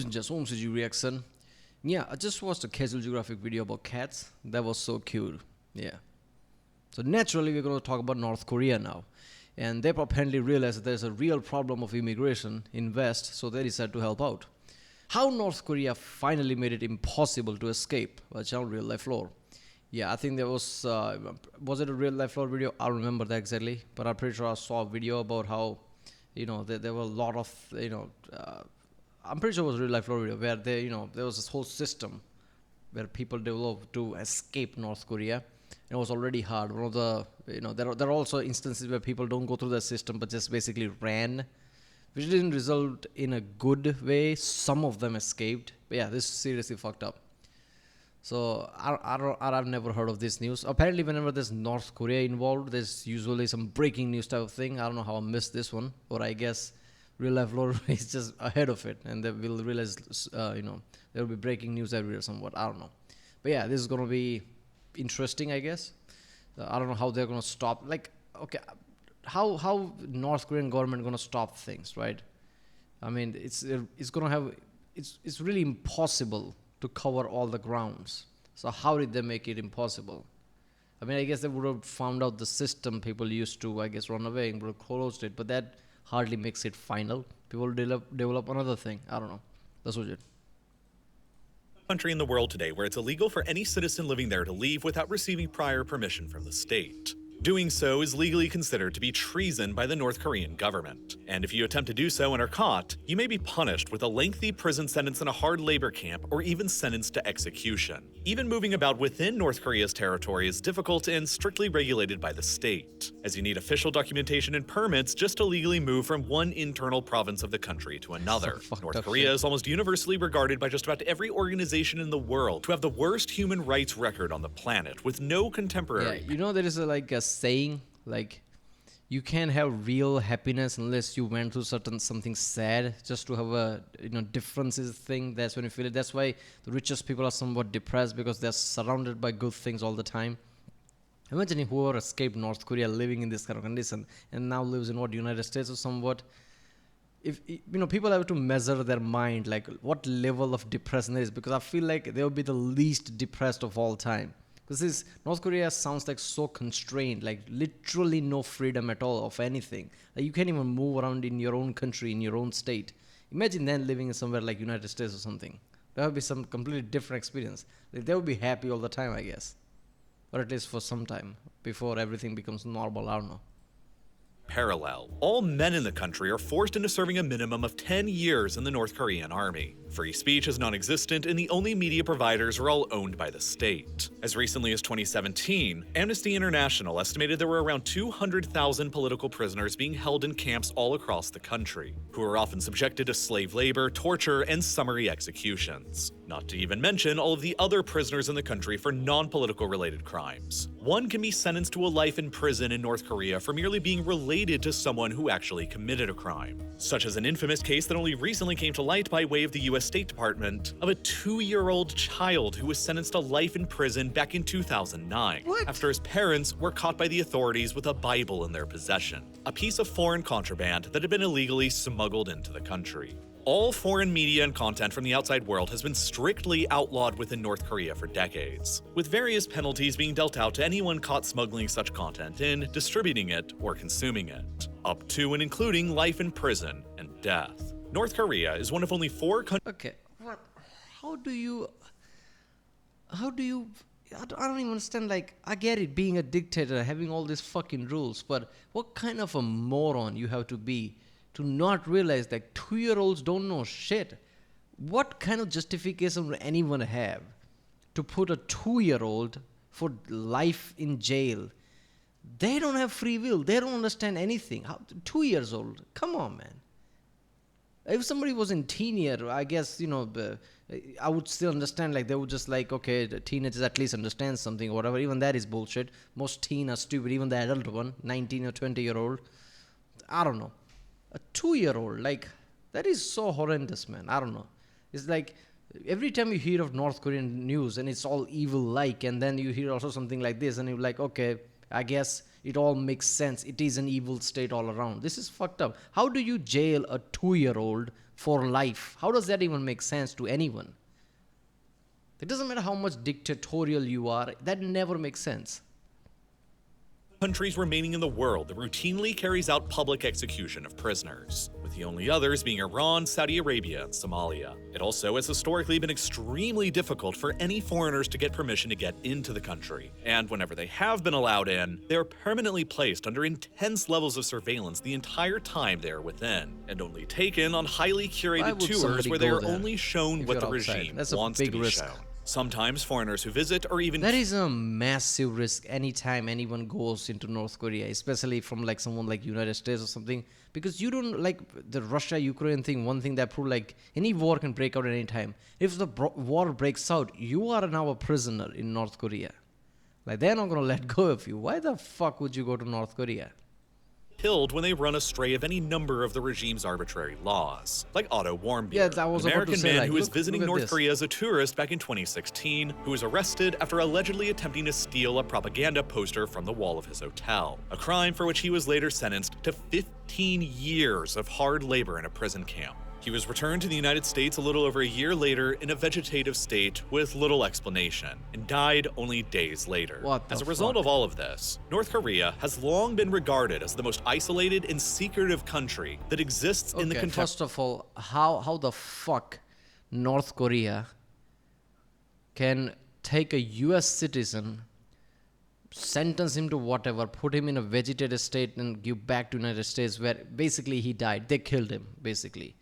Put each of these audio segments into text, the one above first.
just home CG reaction. Yeah, I just watched a casual geographic video about cats. That was so cute. Yeah. So naturally, we're going to talk about North Korea now. And they apparently realized that there's a real problem of immigration in West, so they decided to help out. How North Korea finally made it impossible to escape. Watch out, Real Life Lore. Yeah, I think there was it a Real Life Lore video? I don't remember that exactly, but I'm pretty sure I saw a video about how, there were a lot of, I'm pretty sure it was a Real Life Lore video where there was this whole system where people developed to escape North Korea. It was already hard. One of the, there are also instances where people don't go through the system but just basically ran, which didn't result in a good way. Some of them escaped. But yeah, this is seriously fucked up. So I've never heard of this news. Apparently, whenever there's North Korea involved, there's usually some breaking news type of thing. I don't know how I missed this one, or I guess Real Life Lore is just ahead of it, and they will realize, there will be breaking news everywhere somewhat. I don't know. But yeah, this is going to be interesting, I guess. I don't know how they're going to stop. Like, okay, how North Korean government going to stop things, right? I mean, it's going to have, it's really impossible to cover all the grounds. So how did they make it impossible? I mean, I guess they would have found out the system people used to, I guess, run away and would have closed it, but that hardly makes it final. People develop another thing. I don't know. That's what it. Country in the world today where it's illegal for any citizen living there to leave without receiving prior permission from the state. Doing so is legally considered to be treason by the North Korean government. And if you attempt to do so and are caught, you may be punished with a lengthy prison sentence in a hard labor camp or even sentenced to execution. Even moving about within North Korea's territory is difficult and strictly regulated by the state, as you need official documentation and permits just to legally move from one internal province of the country to another. North Korea is almost universally regarded by just about every organization in the world to have the worst human rights record on the planet, with no contemporary. Yeah, there is a saying, like, you can't have real happiness unless you went through something sad. Just to have a differences thing, that's when you feel it. That's why the richest people are somewhat depressed, because they're surrounded by good things all the time. Imagine whoever escaped North Korea living in this kind of condition and now lives in United States or somewhat. If people have to measure their mind, like what level of depression there is, because I feel like they will be the least depressed of all time. Because North Korea sounds like so constrained, like literally no freedom at all of anything. Like you can't even move around in your own country, in your own state. Imagine then living in somewhere like United States or something. That would be some completely different experience. Like they would be happy all the time, I guess. Or at least for some time, before everything becomes normal, I don't know. Parallel. All men in the country are forced into serving a minimum of 10 years in the North Korean army. Free speech is non-existent, and the only media providers are all owned by the state. As recently as 2017, Amnesty International estimated there were around 200,000 political prisoners being held in camps all across the country, who are often subjected to slave labor, torture, and summary executions. Not to even mention all of the other prisoners in the country for non-political related crimes. One can be sentenced to a life in prison in North Korea for merely being related to someone who actually committed a crime, such as an infamous case that only recently came to light by way of the US State Department of a 2-year-old child who was sentenced to life in prison back in 2009 after his parents were caught by the authorities with a Bible in their possession, a piece of foreign contraband that had been illegally smuggled into the country. All foreign media and content from the outside world has been strictly outlawed within North Korea for decades, with various penalties being dealt out to anyone caught smuggling such content in, distributing it, or consuming it, up to and including life in prison and death. North Korea is one of only 4 countries. Okay, what? How do you? I don't even understand. Like, I get it, being a dictator, having all these fucking rules, but what kind of a moron you have to be to not realize that 2-year-olds don't know shit? What kind of justification would anyone have to put a 2-year-old for life in jail? They don't have free will. They don't understand anything. 2 years old? Come on, man. If somebody was in teen year, I guess, I would still understand. Like, they would just like, okay, the teenagers at least understand something or whatever. Even that is bullshit. Most teen are stupid. Even the adult one, 19 or 20-year-old. I don't know. A 2-year-old, like, that is so horrendous, man. I don't know. It's like, every time you hear of North Korean news and it's all evil-like, and then you hear also something like this, and you're like, okay, I guess it all makes sense. It is an evil state all around. This is fucked up. How do you jail a 2-year-old for life? How does that even make sense to anyone? It doesn't matter how much dictatorial you are, that never makes sense. Countries remaining in the world that routinely carries out public execution of prisoners, with the only others being Iran, Saudi Arabia, and Somalia. It also has historically been extremely difficult for any foreigners to get permission to get into the country, and whenever they have been allowed in, they are permanently placed under intense levels of surveillance the entire time they are within, and only taken on highly curated tours where they are only shown what the regime wants to be shown. Sometimes foreigners who visit are even... That is a massive risk anytime anyone goes into North Korea, especially from like someone like United States or something, because you don't like the Russia-Ukraine thing. One thing that proved like any war can break out at any time. If the war breaks out, you are now a prisoner in North Korea. Like they're not going to let go of you. Why the fuck would you go to North Korea? Killed when they run astray of any number of the regime's arbitrary laws, like Otto Warmbier, yeah, that was an American man like, who was visiting North Korea as a tourist back in 2016, who was arrested after allegedly attempting to steal a propaganda poster from the wall of his hotel, a crime for which he was later sentenced to 15 years of hard labor in a prison camp. He was returned to the United States a little over a year later in a vegetative state with little explanation, and died only days later. As a result of all of this, North Korea has long been regarded as the most isolated and secretive country that exists in the contemporary... First of all, how the fuck North Korea can take a US citizen, sentence him to whatever, put him in a vegetative state and give back to United States where basically he died. They killed him, basically.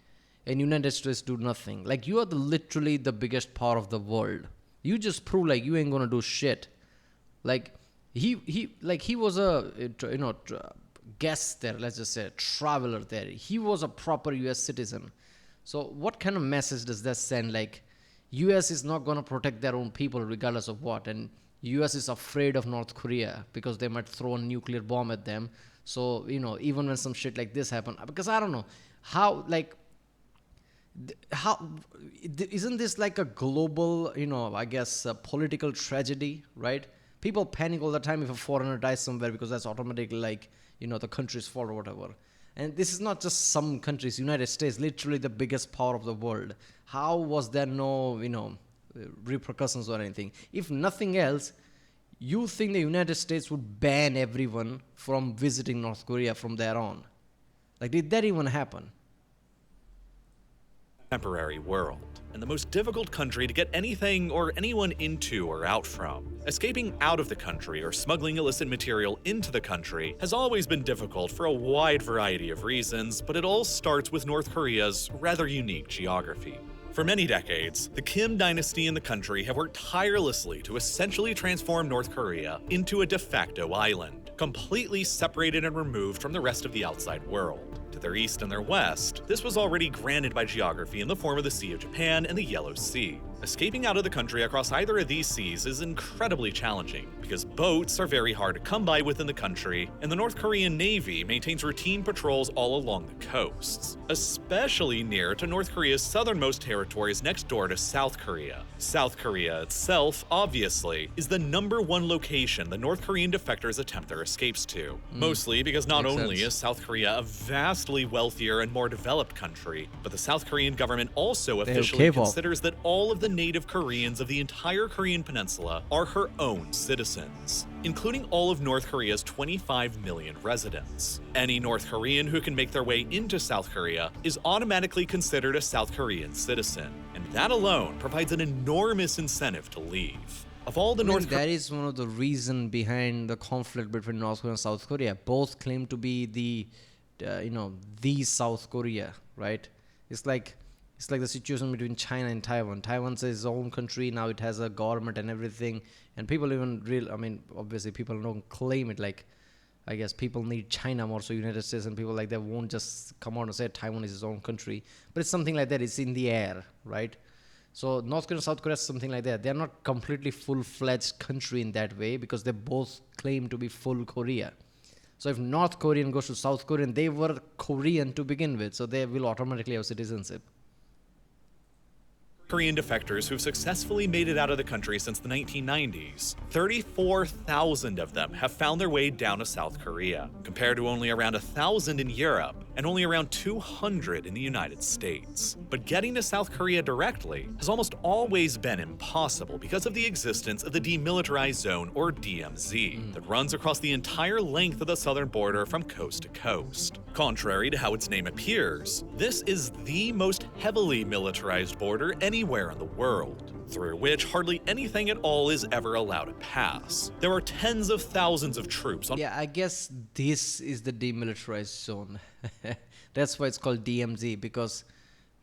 And United States do nothing. Like, you are literally the biggest power of the world. You just prove like you ain't gonna do shit. Like he was a guest there. Let's just say a traveler there. He was a proper U.S. citizen. So what kind of message does that send? Like, U.S. is not gonna protect their own people regardless of what, and U.S. is afraid of North Korea because they might throw a nuclear bomb at them. So even when some shit like this happen, because I don't know how isn't this like a global, I guess, political tragedy, right? People panic all the time if a foreigner dies somewhere because that's automatically like, the country's fault or whatever. And this is not just some countries, United States, literally the biggest power of the world. How was there no, repercussions or anything? If nothing else, you think the United States would ban everyone from visiting North Korea from there on? Like, did that even happen? Contemporary world, and the most difficult country to get anything or anyone into or out from. Escaping out of the country or smuggling illicit material into the country has always been difficult for a wide variety of reasons, but it all starts with North Korea's rather unique geography. For many decades, the Kim dynasty in the country have worked tirelessly to essentially transform North Korea into a de facto island, completely separated and removed from the rest of the outside world. To their east and their west, this was already granted by geography in the form of the Sea of Japan and the Yellow Sea. Escaping out of the country across either of these seas is incredibly challenging because boats are very hard to come by within the country, and the North Korean Navy maintains routine patrols all along the coasts, especially near to North Korea's southernmost territories next door to South Korea. South Korea itself, obviously, is the #1 location the North Korean defectors attempt their escapes to, mostly because not only is South Korea a vastly wealthier and more developed country, but the South Korean government also officially considers that all of the native Koreans of the entire Korean peninsula are her own citizens, including all of North Korea's 25 million residents. Any North Korean who can make their way into South Korea is automatically considered a South Korean citizen, and that alone provides an enormous incentive to leave. Of all the that is one of the reasons behind the conflict between North Korea and South Korea. Both claim to be the South Korea, right? It's like the situation between China and Taiwan. Taiwan says its own country, now it has a government and everything, and people obviously people don't claim it. Like, I guess people need China more, so United States and people like that won't just come out and say Taiwan is its own country. But it's something like that. It's in the air, right? So North Korea and South Korea is something like that. They're not completely full-fledged country in that way because they both claim to be full Korea. So if North Korean goes to South Korean, they were Korean to begin with, so they will automatically have citizenship. Korean defectors who've successfully made it out of the country since the 1990s, 34,000 of them have found their way down to South Korea, compared to only around 1,000 in Europe and only around 200 in the United States. But getting to South Korea directly has almost always been impossible because of the existence of the Demilitarized Zone, or DMZ, that runs across the entire length of the southern border from coast to coast. Contrary to how its name appears, this is the most heavily militarized border anywhere in the world, through which hardly anything at all is ever allowed to pass. There are tens of thousands of troops on— Yeah, I guess this is the demilitarized zone. That's why it's called DMZ, because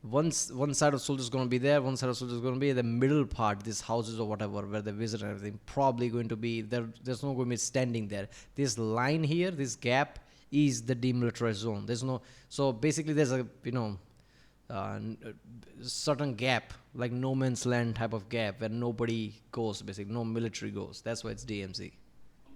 one side of soldiers going to be there, one side of soldiers going to be the middle part, these houses or whatever where they visit and everything, probably going to be there. There's no going to be standing there. This line here, this gap, is the demilitarized zone. There's no, so basically there's a certain gap, like no man's land type of gap, where nobody goes, basically no military goes. That's why it's DMZ.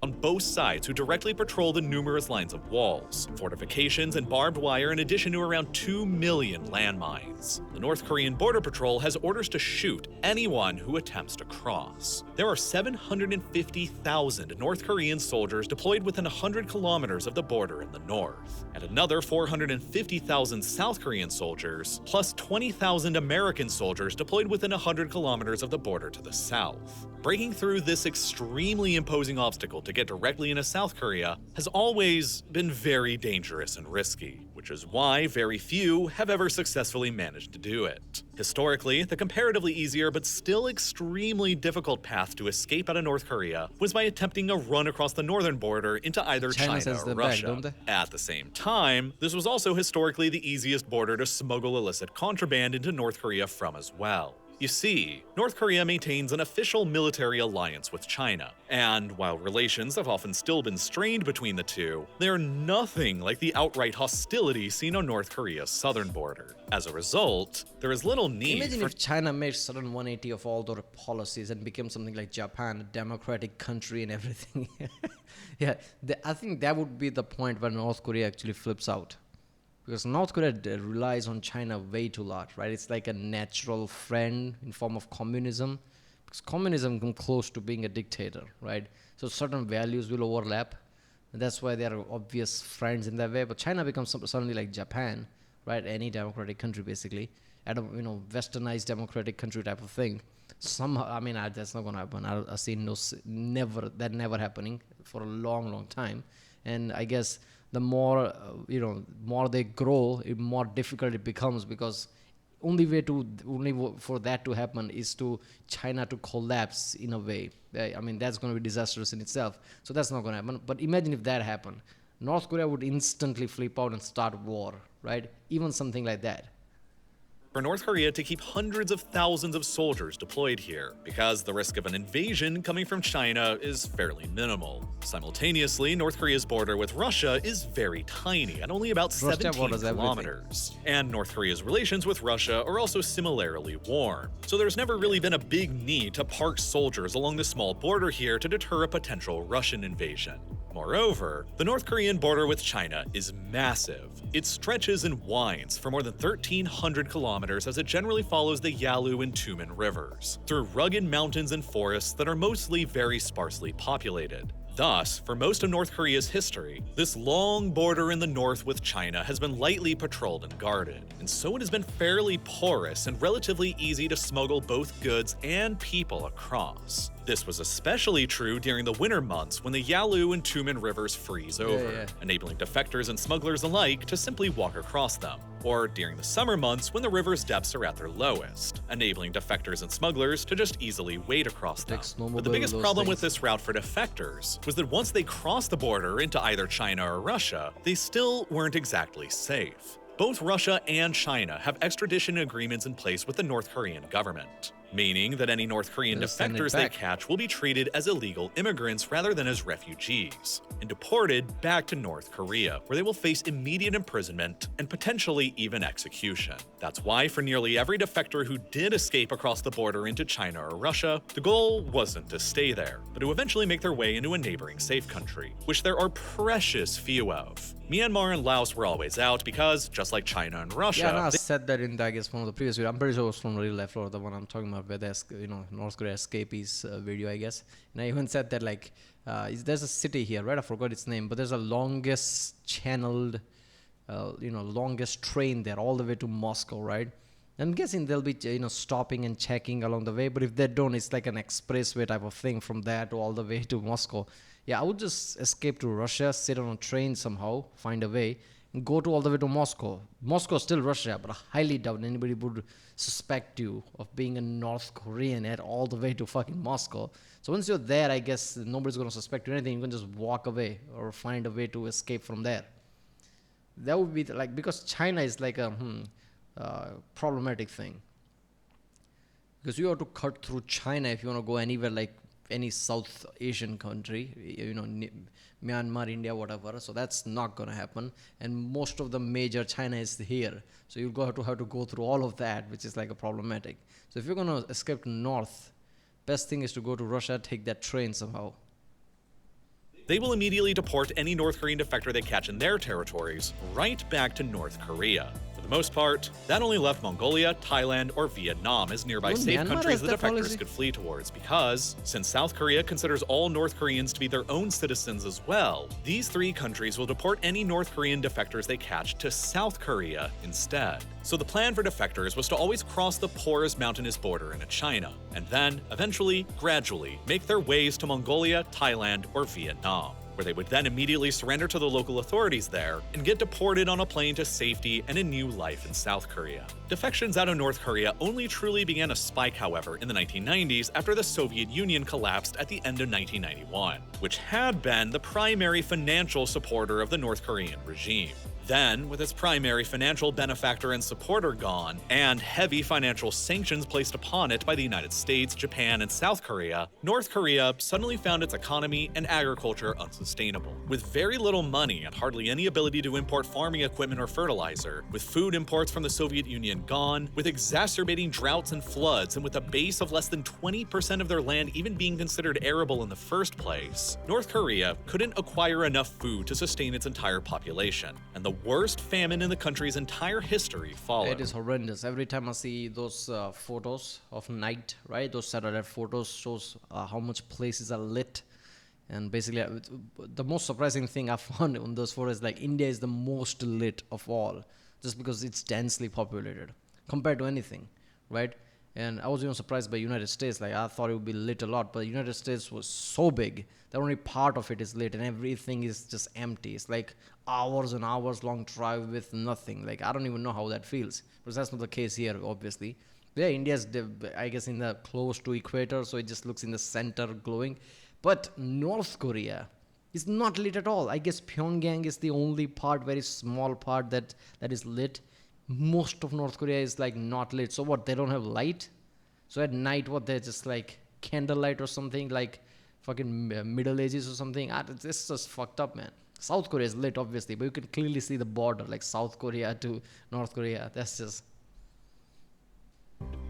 on both sides who directly patrol the numerous lines of walls, fortifications, and barbed wire, in addition to around 2 million landmines. The North Korean Border Patrol has orders to shoot anyone who attempts to cross. There are 750,000 North Korean soldiers deployed within 100 kilometers of the border in the north, and another 450,000 South Korean soldiers, plus 20,000 American soldiers deployed within 100 kilometers of the border to the south. Breaking through this extremely imposing obstacle to get directly into South Korea has always been very dangerous and risky, which is why very few have ever successfully managed to do it. Historically, the comparatively easier but still extremely difficult path to escape out of North Korea was by attempting a run across the northern border into either China or Russia. At the same time, this was also historically the easiest border to smuggle illicit contraband into North Korea from as well. You see, North Korea maintains an official military alliance with China, and while relations have often still been strained between the two, they're nothing like the outright hostility seen on North Korea's southern border. As a result, there is little need Imagine if China made sudden 180 of all their policies and became something like Japan, a democratic country and everything. Yeah, I think that would be the point where North Korea actually flips out. Because North Korea relies on China way too lot, right? It's like a natural friend in form of communism. Because communism comes close to being a dictator, right? So certain values will overlap. And that's why they are obvious friends in that way. But China becomes suddenly like Japan, right? Any democratic country, basically. Westernized democratic country type of thing. Somehow, that's not going to happen. I've seen that never happening for a long, long time. And I guess the more they grow, more difficult it becomes, because only for that to happen is to China to collapse in a way. That's going to be disastrous in itself. So that's not going to happen. But imagine if that happened, North Korea would instantly flip out and start war, right? Even something like that. For North Korea to keep hundreds of thousands of soldiers deployed here, because the risk of an invasion coming from China is fairly minimal. Simultaneously, North Korea's border with Russia is very tiny, at only about 17 kilometers. And North Korea's relations with Russia are also similarly warm, so there's never really been a big need to park soldiers along the small border here to deter a potential Russian invasion. Moreover, the North Korean border with China is massive. It stretches and winds for more than 1,300 kilometers as it generally follows the Yalu and Tumen rivers, through rugged mountains and forests that are mostly very sparsely populated. Thus, for most of North Korea's history, this long border in the north with China has been lightly patrolled and guarded, and so it has been fairly porous and relatively easy to smuggle both goods and people across. This was especially true during the winter months when the Yalu and Tumen rivers freeze over, enabling defectors and smugglers alike to simply walk across them, or during the summer months when the river's depths are at their lowest, enabling defectors and smugglers to just easily wade across them. But the biggest problem with this route for defectors was that once they crossed the border into either China or Russia, they still weren't exactly safe. Both Russia and China have extradition agreements in place with the North Korean government, meaning that any North Korean defectors they catch will be treated as illegal immigrants rather than as refugees, and deported back to North Korea, where they will face immediate imprisonment and potentially even execution. That's why for nearly every defector who did escape across the border into China or Russia, the goal wasn't to stay there, but to eventually make their way into a neighboring safe country, which there are precious few of. Myanmar and Laos were always out because, just like China and Russia, Yeah, no, I said that in, I guess, one of the previous videos. I'm pretty sure it was from RealLifeLore, the one I'm talking about, where there's, North Korea escapees video, I guess. And I even said that, like, there's a city here, right? I forgot its name, but there's a longest channeled, longest train there all the way to Moscow, right? I'm guessing they'll be, stopping and checking along the way. But if they don't, it's like an expressway type of thing from there to all the way to Moscow. Yeah, I would just escape to Russia, sit on a train somehow, find a way, and go to all the way to Moscow. Moscow is still Russia, but I highly doubt anybody would suspect you of being a North Korean at all the way to fucking Moscow. So once you're there, I guess nobody's going to suspect you anything. You can just walk away or find a way to escape from there. That would be because China is like a problematic thing. Because you have to cut through China if you want to go anywhere, like any South Asian country, Myanmar, India, whatever. So that's not going to happen. And most of the major China is here. So you're going to have to go through all of that, which is like a problematic. So if you're going to escape to north, best thing is to go to Russia, take that train somehow. They will immediately deport any North Korean defector they catch in their territories right back to North Korea. For the most part, that only left Mongolia, Thailand, or Vietnam as nearby safe Myanmar countries has the that defectors policy? could flee towards because, since South Korea considers all North Koreans to be their own citizens as well, these three countries will deport any North Korean defectors they catch to South Korea instead. So the plan for defectors was to always cross the porous mountainous border into China, and then, eventually, gradually, make their ways to Mongolia, Thailand, or Vietnam, where they would then immediately surrender to the local authorities there and get deported on a plane to safety and a new life in South Korea. Defections out of North Korea only truly began to spike, however, in the 1990s after the Soviet Union collapsed at the end of 1991, which had been the primary financial supporter of the North Korean regime. Then, with its primary financial benefactor and supporter gone, and heavy financial sanctions placed upon it by the United States, Japan, and South Korea, North Korea suddenly found its economy and agriculture unsustainable. With very little money and hardly any ability to import farming equipment or fertilizer, with food imports from the Soviet Union gone, with exacerbating droughts and floods, and with a base of less than 20% of their land even being considered arable in the first place, North Korea couldn't acquire enough food to sustain its entire population, and the worst famine in the country's entire history followed. It is horrendous. Every time I see those photos of night, right? Those satellite photos shows how much places are lit. And basically, the most surprising thing I found on those photos is like India is the most lit of all, just because it's densely populated compared to anything, right? And I was even surprised by United States. Like I thought it would be lit a lot, but the United States was so big that only part of it is lit and everything is just empty. It's like hours and hours long drive with nothing. Like I don't even know how that feels, but that's not the case here, obviously. Yeah, India's, I guess, in the close to equator, so it just looks in the center glowing. But North Korea is not lit at all. I guess Pyongyang is the only part, very small part that is lit. Most of North Korea is like not lit. So what, they don't have light? So at night, what, they're just like candlelight or something, like fucking Middle Ages or something? It's just fucked up, man. South Korea is lit, obviously, but you can clearly see the border, like South Korea to North Korea. That's just...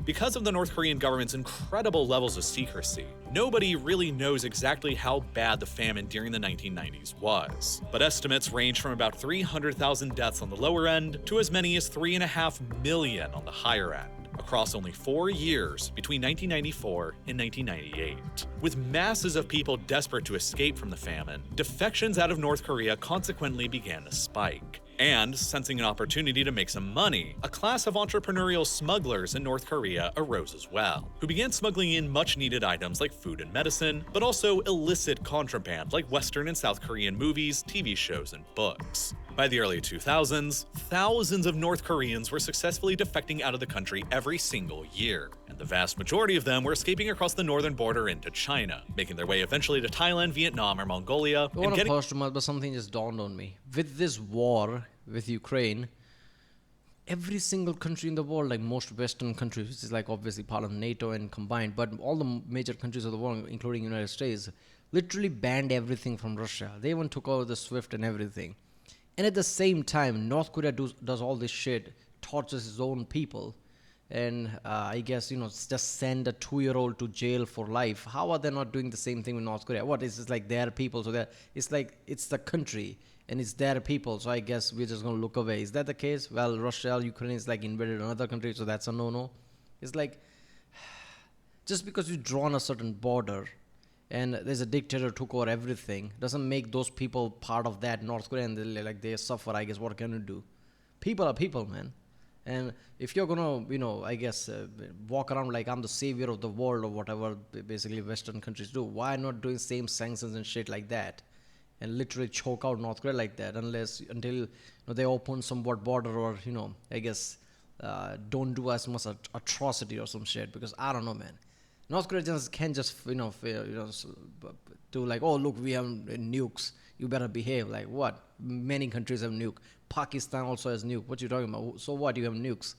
Because of the North Korean government's incredible levels of secrecy, nobody really knows exactly how bad the famine during the 1990s was. But estimates range from about 300,000 deaths on the lower end to as many as 3.5 million on the higher end, across only 4 years between 1994 and 1998. With masses of people desperate to escape from the famine, defections out of North Korea consequently began to spike. And, sensing an opportunity to make some money, a class of entrepreneurial smugglers in North Korea arose as well, who began smuggling in much-needed items like food and medicine, but also illicit contraband like Western and South Korean movies, TV shows, and books. By the early 2000s, thousands of North Koreans were successfully defecting out of the country every single year, and the vast majority of them were escaping across the northern border into China, making their way eventually to Thailand, Vietnam, or Mongolia, I want to pause too much, but something just dawned on me. With this war with Ukraine, every single country in the world, like most Western countries, which is like obviously part of NATO and combined, but all the major countries of the world, including United States, literally banned everything from Russia. They even took over the SWIFT and everything. And at the same time, North Korea does all this shit, tortures its own people, and I guess just send a 2-year-old to jail for life. How are they not doing the same thing with North Korea? What is it like their people? So that it's like it's the country and it's their people. So I guess we're just gonna look away. Is that the case? Well, Russia, Ukraine is like invaded another country, so that's a no-no. It's like just because you draw on a certain border and there's a dictator took over everything doesn't make those people part of that North Korea, and they suffer. I guess what can you do? People are people, man. And if you're gonna, I guess walk around like I'm the savior of the world or whatever basically Western countries do, why not doing same sanctions and shit like that, and literally choke out North Korea like that until they open somewhat border, or I guess don't do as much atrocity or some shit, because I don't know, man. North Korea just can't just do like, oh look, we have nukes, you better behave. Like what? Many countries have nuke. Pakistan also has nuke. What you talking about? So what? You have nukes.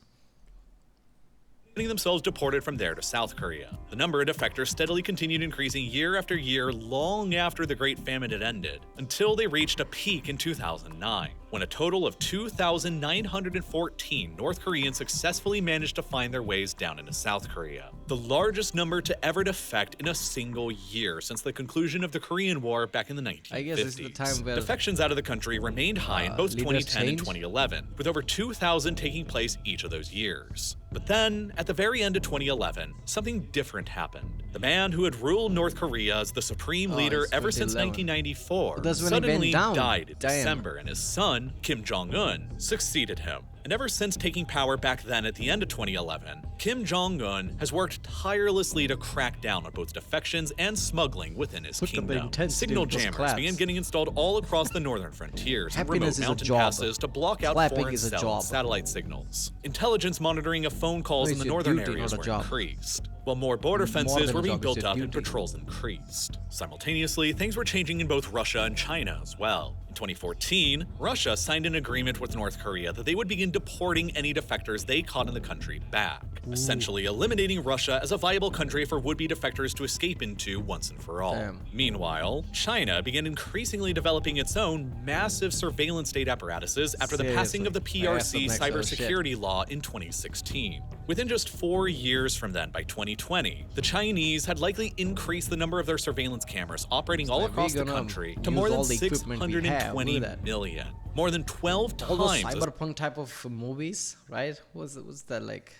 Getting themselves deported from there to South Korea. The number of defectors steadily continued increasing year after year long after the Great Famine had ended, until they reached a peak in 2009, when a total of 2,914 North Koreans successfully managed to find their ways down into South Korea, the largest number to ever defect in a single year since the conclusion of the Korean War back in the 1950s. I guess it's the time where defections out of the country remained high in both 2010 and 2011, with over 2,000 taking place each of those years. But then, at the very end of 2011, something different happened. The man who had ruled North Korea as the supreme leader ever since 1994 suddenly died in December, and his son, Kim Jong-un, succeeded him. And ever since taking power back then at the end of 2011, Kim Jong-un has worked tirelessly to crack down on both defections and smuggling within his kingdom. Signal jammers began getting installed all across the northern frontiers and remote mountain passes to block out foreign cell and satellite signals. Intelligence monitoring of phone calls in the northern areas were increased, while more border fences were being built up and patrols increased. Simultaneously, things were changing in both Russia and China as well. In 2014, Russia signed an agreement with North Korea that they would begin deporting any defectors they caught in the country back, essentially eliminating Russia as a viable country for would-be defectors to escape into once and for all. Meanwhile, China began increasingly developing its own massive surveillance state apparatuses after the passing of the PRC cybersecurity law in 2016. Within just 4 years from then, by 2020, the Chinese had likely increased the number of their surveillance cameras operating all across the country to more than 620 million. More than 12 times. All those cyberpunk type of movies, right? What's that like?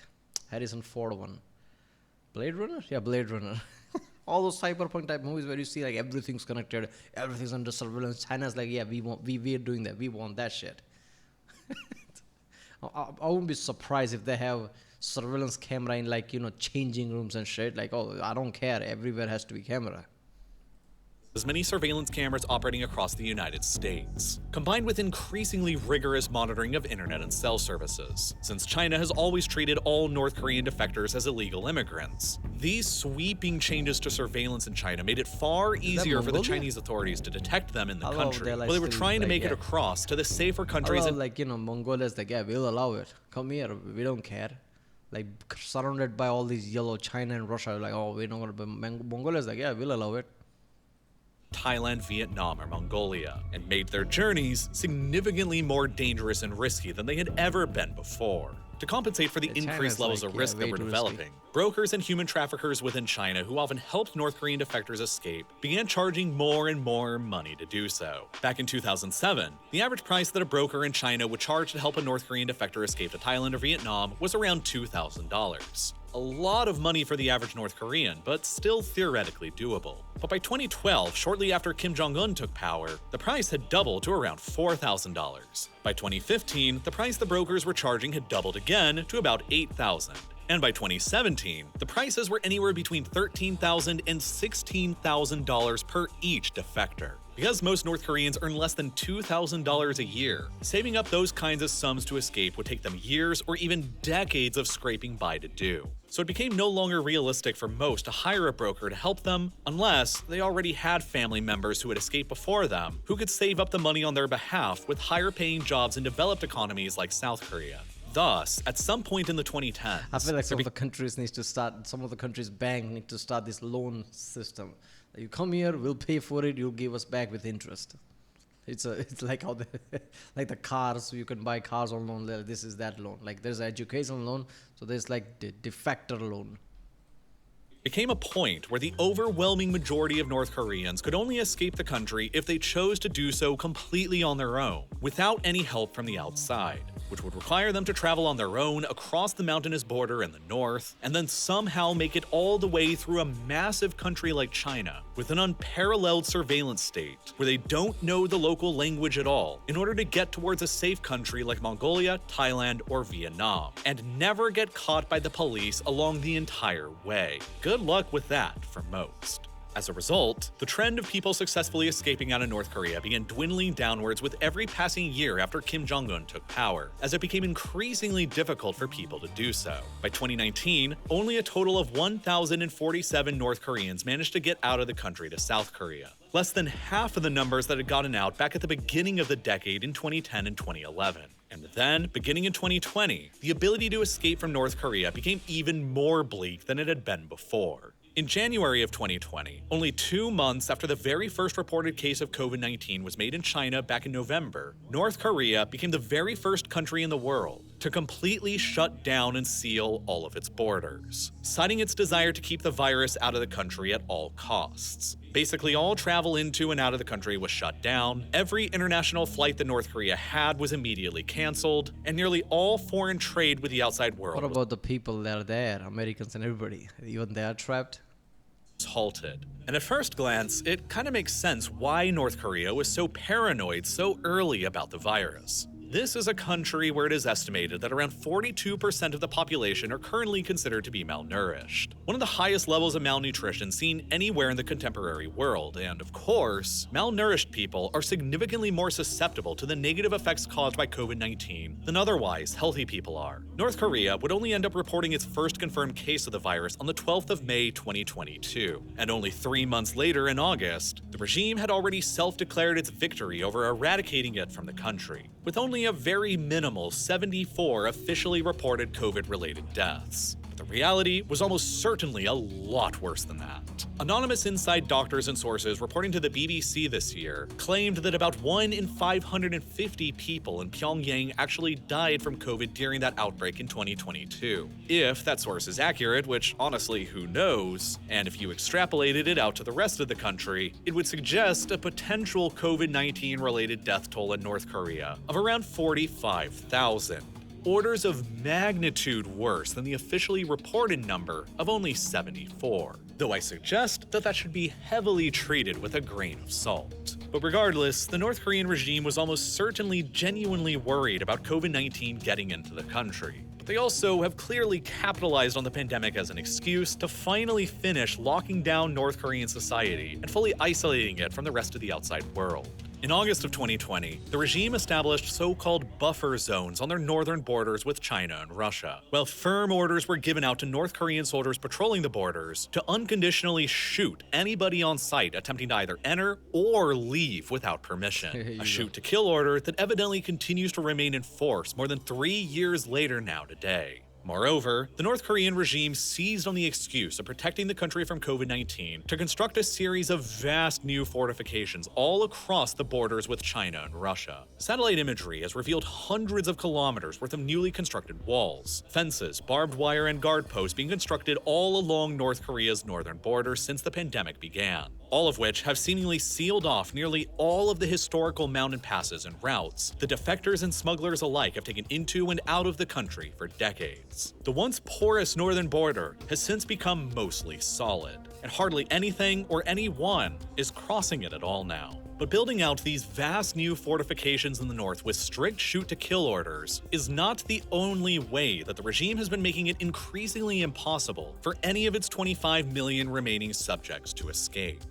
Harrison Ford one. Blade Runner? Yeah, Blade Runner. All those cyberpunk type movies where you see like everything's connected, everything's under surveillance. China's like, yeah, we're doing that. We want that shit. I wouldn't be surprised if they have surveillance camera in like changing rooms and shit. Like, oh, I don't care. Everywhere has to be camera. As many surveillance cameras operating across the United States, combined with increasingly rigorous monitoring of internet and cell services, since China has always treated all North Korean defectors as illegal immigrants. These sweeping changes to surveillance in China made it far easier for the Chinese authorities to detect them in the country, while they were trying to make it across to the safer countries. Mongolia's like, yeah, we'll allow it. Come here, we don't care. Like, surrounded by all these yellow China and Russia, like, oh, we're not gonna be. Mongolia's like, yeah, we'll allow it. Thailand, Vietnam, or Mongolia, and made their journeys significantly more dangerous and risky than they had ever been before. To compensate for the increased levels of risk that were developing, brokers and human traffickers within China who often helped North Korean defectors escape began charging more and more money to do so. Back in 2007, the average price that a broker in China would charge to help a North Korean defector escape to Thailand or Vietnam was around $2,000. A lot of money for the average North Korean, but still theoretically doable. But by 2012, shortly after Kim Jong-un took power, the price had doubled to around $4,000. By 2015, the price the brokers were charging had doubled again to about $8,000. And by 2017, the prices were anywhere between $13,000 and $16,000 per each defector. Because most North Koreans earn less than $2,000 a year, saving up those kinds of sums to escape would take them years or even decades of scraping by to do. So it became no longer realistic for most to hire a broker to help them unless they already had family members who had escaped before them who could save up the money on their behalf with higher paying jobs in developed economies like South Korea. Thus, at some point in the 2010s, I feel like some of the countries bank need to start this loan system. You come here, we'll pay for it, you'll give us back with interest. It's like how the like the cars, you can buy cars on loan. This is that loan. Like there's education loan, so there's like the defector loan. It came a point where the overwhelming majority of North Koreans could only escape the country if they chose to do so completely on their own, without any help from the outside, which would require them to travel on their own across the mountainous border in the north, and then somehow make it all the way through a massive country like China, with an unparalleled surveillance state, where they don't know the local language at all, in order to get towards a safe country like Mongolia, Thailand, or Vietnam, and never get caught by the police along the entire way. Good luck with that for most. As a result, the trend of people successfully escaping out of North Korea began dwindling downwards with every passing year after Kim Jong-un took power, as it became increasingly difficult for people to do so. By 2019, only a total of 1,047 North Koreans managed to get out of the country to South Korea, less than half of the numbers that had gotten out back at the beginning of the decade in 2010 and 2011. And then, beginning in 2020, the ability to escape from North Korea became even more bleak than it had been before. In January of 2020, only 2 months after the very first reported case of COVID-19 was made in China back in November, North Korea became the very first country in the world to completely shut down and seal all of its borders, citing its desire to keep the virus out of the country at all costs. Basically, all travel into and out of the country was shut down, every international flight that North Korea had was immediately canceled, and nearly all foreign trade with the outside world What about the people that are there, Americans and everybody? Even they are trapped? halted. And at first glance, it kind of makes sense why North Korea was so paranoid so early about the virus. This is a country where it is estimated that around 42% of the population are currently considered to be malnourished, one of the highest levels of malnutrition seen anywhere in the contemporary world, and of course, malnourished people are significantly more susceptible to the negative effects caused by COVID-19 than otherwise healthy people are. North Korea would only end up reporting its first confirmed case of the virus on the 12th of May 2022, and only 3 months later in August, the regime had already self-declared its victory over eradicating it from the country, with only a very minimal 74 officially reported COVID-related deaths. But the reality was almost certainly a lot worse than that. Anonymous inside doctors and sources reporting to the BBC this year claimed that about 1 in 550 people in Pyongyang actually died from COVID during that outbreak in 2022. If that source is accurate, which honestly, who knows, and if you extrapolated it out to the rest of the country, it would suggest a potential COVID-19 related death toll in North Korea of around 45,000. Orders of magnitude worse than the officially reported number of only 74, though I suggest that that should be heavily treated with a grain of salt. But regardless, the North Korean regime was almost certainly genuinely worried about COVID-19 getting into the country. But they also have clearly capitalized on the pandemic as an excuse to finally finish locking down North Korean society and fully isolating it from the rest of the outside world. In August of 2020, the regime established so-called buffer zones on their northern borders with China and Russia, while firm orders were given out to North Korean soldiers patrolling the borders to unconditionally shoot anybody on sight attempting to either enter or leave without permission. A shoot-to-kill order that evidently continues to remain in force more than 3 years later now today. Moreover, the North Korean regime seized on the excuse of protecting the country from COVID-19 to construct a series of vast new fortifications all across the borders with China and Russia. Satellite imagery has revealed hundreds of kilometers worth of newly constructed walls, fences, barbed wire, and guard posts being constructed all along North Korea's northern border since the pandemic began, all of which have seemingly sealed off nearly all of the historical mountain passes and routes the defectors and smugglers alike have taken into and out of the country for decades. The once porous northern border has since become mostly solid, and hardly anything or anyone is crossing it at all now. But building out these vast new fortifications in the north with strict shoot-to-kill orders is not the only way that the regime has been making it increasingly impossible for any of its 25 million remaining subjects to escape.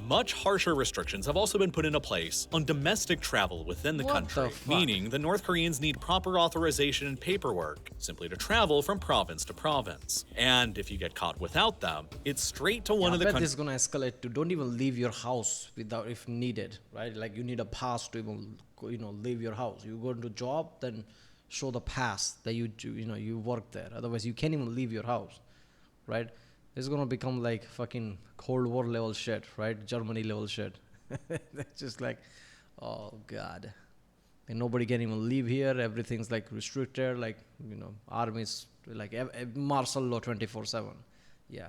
Much harsher restrictions have also been put into place on domestic travel within the country, meaning the North Koreans need proper authorization and paperwork simply to travel from province to province. And if you get caught without them, it's straight to one of the countries. This is gonna escalate to don't even leave your house without if needed, right? Like you need a pass to even leave your house. You go into job, then show the pass that you work there. Otherwise, you can't even leave your house, right? It's gonna become like fucking Cold War level shit, right? Germany level shit. It's just like, Oh God. And nobody can even live here. Everything's like restricted. Like, armies like martial law 24/7. Yeah.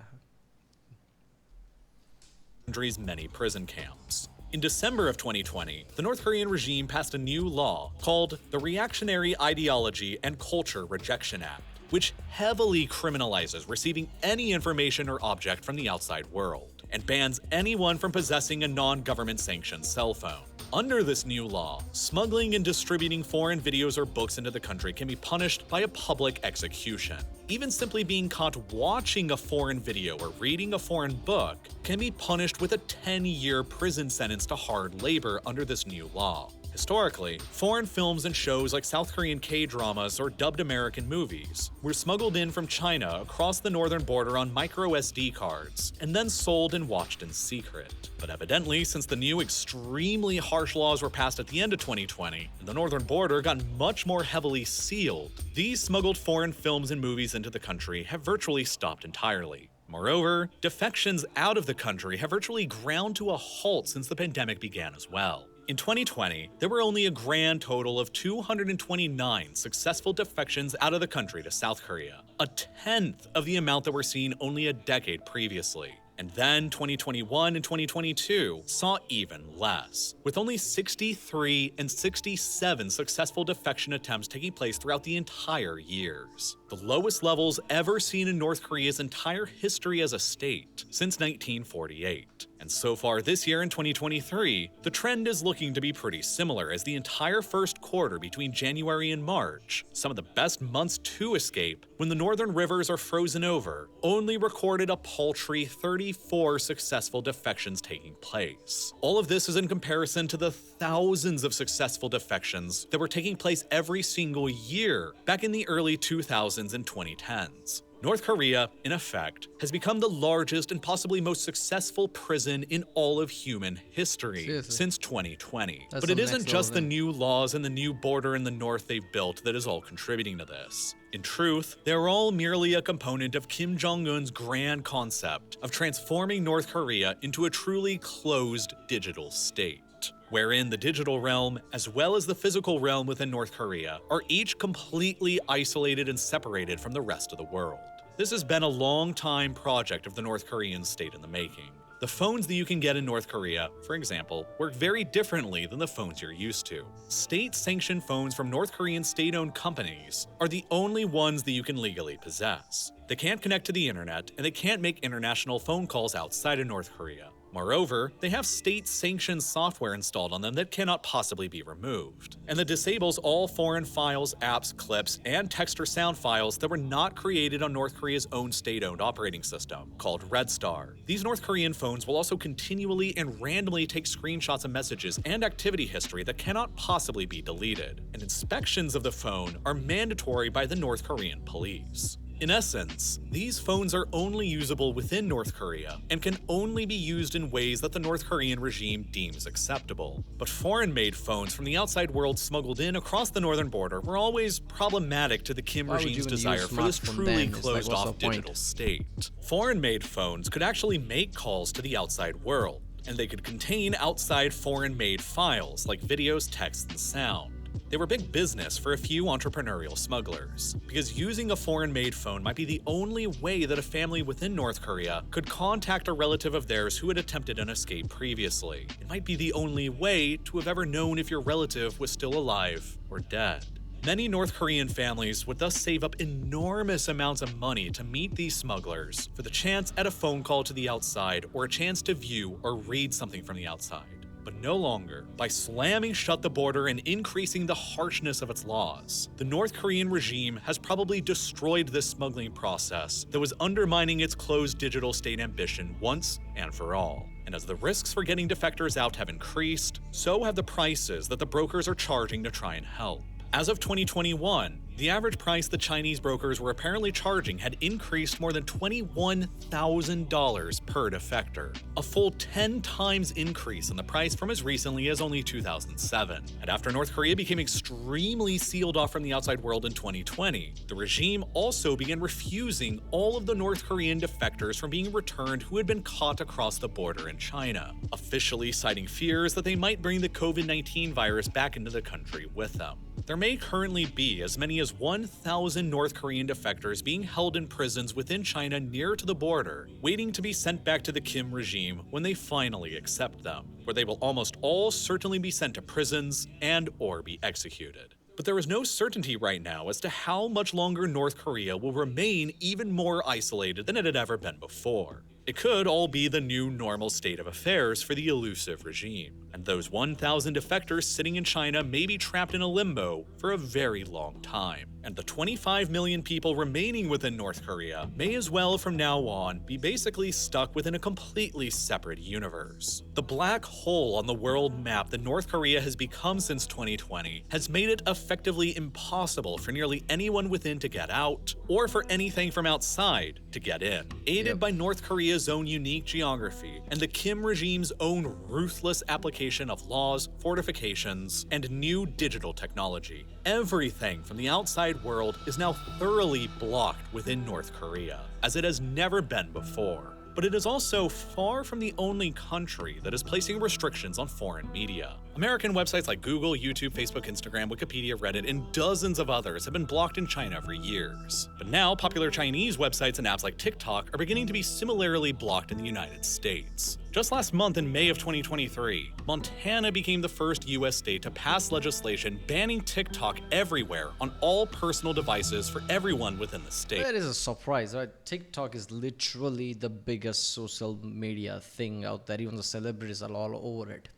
Country's many prison camps. In December of 2020, the North Korean regime passed a new law called the Reactionary Ideology and Culture Rejection Act, which heavily criminalizes receiving any information or object from the outside world and bans anyone from possessing a non-government sanctioned cell phone. Under this new law, smuggling and distributing foreign videos or books into the country can be punished by a public execution. Even simply being caught watching a foreign video or reading a foreign book can be punished with a 10-year prison sentence to hard labor under this new law. Historically, foreign films and shows like South Korean K-dramas or dubbed American movies were smuggled in from China across the northern border on micro SD cards and then sold and watched in secret. But evidently, since the new extremely harsh laws were passed at the end of 2020 and the northern border got much more heavily sealed, these smuggled foreign films and movies into the country have virtually stopped entirely. Moreover, defections out of the country have virtually ground to a halt since the pandemic began as well. In 2020, there were only a grand total of 229 successful defections out of the country to South Korea, a tenth of the amount that were seen only a decade previously. And then 2021 and 2022 saw even less, with only 63 and 67 successful defection attempts taking place throughout the entire years. The lowest levels ever seen in North Korea's entire history as a state since 1948. And so far this year in 2023, the trend is looking to be pretty similar, as the entire first quarter between January and March, some of the best months to escape when the northern rivers are frozen over, only recorded a paltry 34 successful defections taking place. All of this is in comparison to the thousands of successful defections that were taking place every single year back in the early 2000s and 2010s. North Korea, in effect, has become the largest and possibly most successful prison in all of human history since 2020. But it isn't just the new laws and the new border in the north they've built that is all contributing to this. In truth, they're all merely a component of Kim Jong-un's grand concept of transforming North Korea into a truly closed digital state, wherein the digital realm, as well as the physical realm within North Korea, are each completely isolated and separated from the rest of the world. This has been a long-time project of the North Korean state in the making. The phones that you can get in North Korea, for example, work very differently than the phones you're used to. State-sanctioned phones from North Korean state-owned companies are the only ones that you can legally possess. They can't connect to the internet, and they can't make international phone calls outside of North Korea. Moreover, they have state-sanctioned software installed on them that cannot possibly be removed, and that disables all foreign files, apps, clips, and text or sound files that were not created on North Korea's own state-owned operating system, called Red Star. These North Korean phones will also continually and randomly take screenshots of messages and activity history that cannot possibly be deleted, and inspections of the phone are mandatory by the North Korean police. In essence, these phones are only usable within North Korea and can only be used in ways that the North Korean regime deems acceptable. But foreign-made phones from the outside world smuggled in across the northern border were always problematic to the Kim regime's desire for this truly closed-off digital state. Foreign-made phones could actually make calls to the outside world, and they could contain outside foreign-made files like videos, texts, and sound. They were big business for a few entrepreneurial smugglers, because using a foreign-made phone might be the only way that a family within North Korea could contact a relative of theirs who had attempted an escape previously. It might be the only way to have ever known if your relative was still alive or dead. Many North Korean families would thus save up enormous amounts of money to meet these smugglers for the chance at a phone call to the outside or a chance to view or read something from the outside. But no longer. By slamming shut the border and increasing the harshness of its laws, the North Korean regime has probably destroyed this smuggling process that was undermining its closed digital state ambition once and for all. And as the risks for getting defectors out have increased, so have the prices that the brokers are charging to try and help. As of 2021, The average price the Chinese brokers were apparently charging had increased more than $21,000 per defector, a full 10 times increase in the price from as recently as only 2007. And after North Korea became extremely sealed off from the outside world in 2020, the regime also began refusing all of the North Korean defectors from being returned who had been caught across the border in China, officially citing fears that they might bring the COVID-19 virus back into the country with them. There may currently be as many as 1,000 North Korean defectors being held in prisons within China near to the border, waiting to be sent back to the Kim regime when they finally accept them, where they will almost all certainly be sent to prisons and or be executed. But there is no certainty right now as to how much longer North Korea will remain even more isolated than it had ever been before. It could all be the new normal state of affairs for the elusive regime, and those 1,000 defectors sitting in China may be trapped in a limbo for a very long time. And the 25 million people remaining within North Korea may as well from now on be basically stuck within a completely separate universe. The black hole on the world map that North Korea has become since 2020 has made it effectively impossible for nearly anyone within to get out, or for anything from outside to get in. Aided by North Korea's own unique geography and the Kim regime's own ruthless application of laws, fortifications, and new digital technology, everything from the outside world is now thoroughly blocked within North Korea, as it has never been before. But it is also far from the only country that is placing restrictions on foreign media. American websites like Google, YouTube, Facebook, Instagram, Wikipedia, Reddit, and dozens of others have been blocked in China for years. But now, popular Chinese websites and apps like TikTok are beginning to be similarly blocked in the United States. Just last month, in May of 2023, Montana became the first U.S. state to pass legislation banning TikTok everywhere on all personal devices for everyone within the state. That is a surprise, right? TikTok is literally the biggest social media thing out there. Even the celebrities are all over it.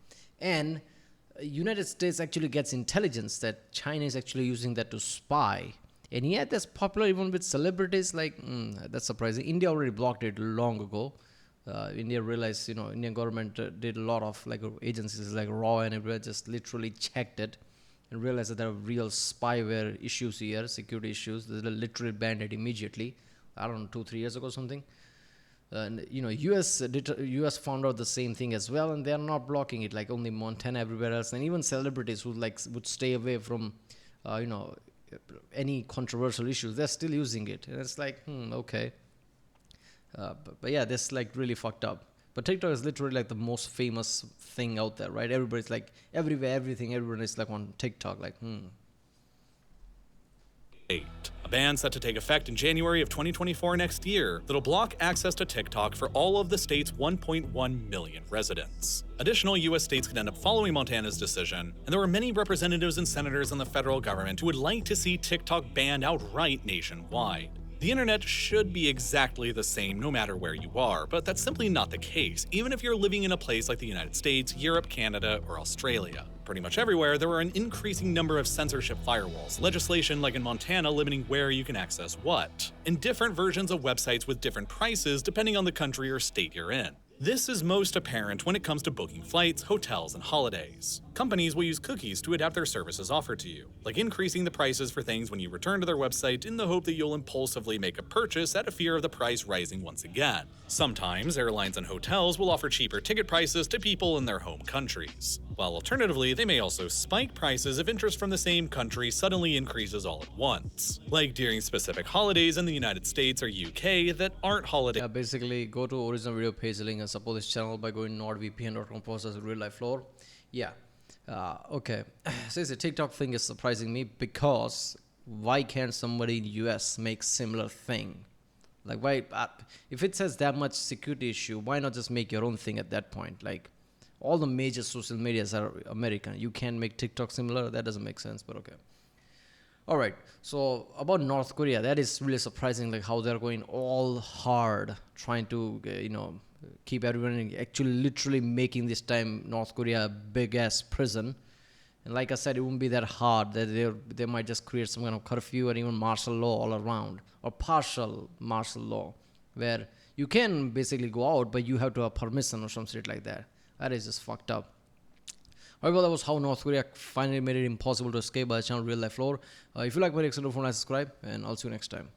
And United States actually gets intelligence that China is actually using that to spy. And yet that's popular even with celebrities. Like, that's surprising. India already blocked it long ago. India realized, Indian government did a lot of like agencies like RAW and everywhere just literally checked it and realized that there are real spyware issues here, security issues. They literally banned it immediately. I don't know, 2-3 years ago or something. And US found out the same thing as well, and they are not blocking it like only Montana, everywhere else. And even celebrities who would stay away from any controversial issues, they're still using it. And it's like, okay. But yeah, that's like really fucked up. But TikTok is literally like the most famous thing out there, right? Everybody's like everywhere, everyone is like on TikTok, like A ban set to take effect in January of 2024 next year that'll block access to TikTok for all of the state's 1.1 million residents. Additional U.S. states could end up following Montana's decision, and there are many representatives and senators in the federal government who would like to see TikTok banned outright nationwide. The internet should be exactly the same no matter where you are, but that's simply not the case, even if you're living in a place like the United States, Europe, Canada, or Australia. Pretty much everywhere, there are an increasing number of censorship firewalls, legislation like in Montana limiting where you can access what, and different versions of websites with different prices depending on the country or state you're in. This is most apparent when it comes to booking flights, hotels, and holidays. Companies will use cookies to adapt their services offered to you, like increasing the prices for things when you return to their website in the hope that you'll impulsively make a purchase out of fear of the price rising once again. Sometimes, airlines and hotels will offer cheaper ticket prices to people in their home countries, while alternatively, they may also spike prices if interest from the same country suddenly increases all at once, like during specific holidays in the United States or UK that aren't holiday. basically go to original video page link and support this channel by going nordvpn.com/RealLifeLore. Yeah. Okay. So the TikTok thing is surprising me because why can't somebody in the US make similar thing? Like why, if it says that much security issue, why not just make your own thing at that point? Like all the major social medias are American. You can't make TikTok similar. That doesn't make sense, but okay. All right. So about North Korea, that is really surprising. Like how they're going all hard, trying to keep everyone actually literally making this time North Korea a big ass prison. And like I said, it won't be that hard. That they might just create some kind of curfew and even martial law all around, or partial martial law, where you can basically go out, but you have to have permission or some shit like that. That is just fucked up. Alright, well, that was how North Korea finally made it impossible to escape by the channel Real Life Lore. If you like my reaction, don't forget to subscribe, and I'll see you next time.